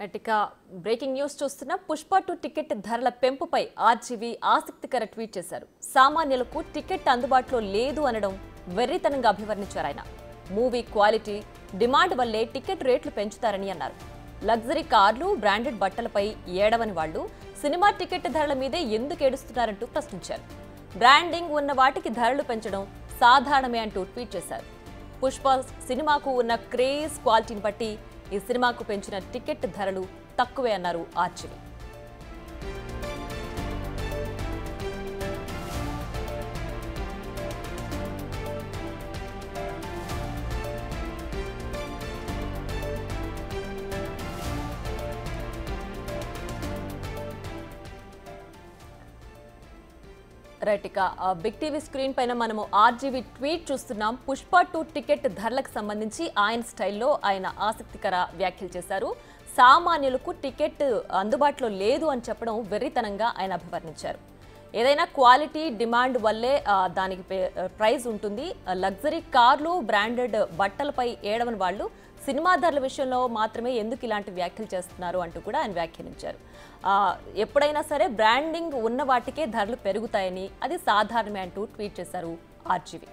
అటిక breaking news చూస్తున్న Pushpa 2 ticket ధరల పెంపుపై RGV ఆసక్తికర ట్వీట్ చేశారు. సామాన్యులకు టికెట్ అందుబాటులో లేదు అనడం వెర్రితనంగా అభివర్ణించారు ఆయన. మూవీ క్వాలిటీ, డిమాండ్ వల్లే టికెట్ రేట్లు పెంచుతారని అన్నారు. లగ్జరీ కార్లు, బ్రాండెడ్ బట్టలపై ఏడవని వాళ్లు సినిమా టికెట్ ధరల మీదే ఎందుకు ఏడుస్తున్నారంటూ ప్రశ్నించారు. బ్రాండింగ్ ఉన్న వాటికి ధరలు పెంచడం సాధారణమే అంటూ ట్వీట్ చేశారు. పుష్ప సినిమాకు ఉన్న క్రేజ్, క్వాలిటీని బట్టి ఈ సినిమాకు పెంచిన టికెట్ ధరలు తక్కువే అన్నారు ఆర్జీవీ. రైట్, ఇక బిగ్ టీవీ స్క్రీన్ పైన మనము ఆర్జీవీ ట్వీట్ చూస్తున్నాం. పుష్ప 2 టికెట్ ధరలకు సంబంధించి ఆయన స్టైల్లో ఆయన ఆసక్తికర వ్యాఖ్యలు చేశారు. సామాన్యులకు టికెట్ అందుబాటులో లేదు అని చెప్పడం వెర్రితనంగా ఆయన అభివర్ణించారు. ఏదైనా క్వాలిటీ, డిమాండ్ వల్లే దానికి ప్రైస్ ఉంటుంది. లగ్జరీ కార్లు, బ్రాండెడ్ బట్టలపై ఏడవని వాళ్ళు సినిమా ధరల విషయంలో మాత్రమే ఎందుకు ఇలాంటి వ్యాఖ్యలు చేస్తున్నారు అంటూ కూడా ఆయన వ్యాఖ్యానించారు. ఎప్పుడైనా సరే బ్రాండింగ్ ఉన్న వాటికే ధరలు పెరుగుతాయని, అది సాధారణమే అంటూ ట్వీట్ చేశారు ఆర్జీవీ.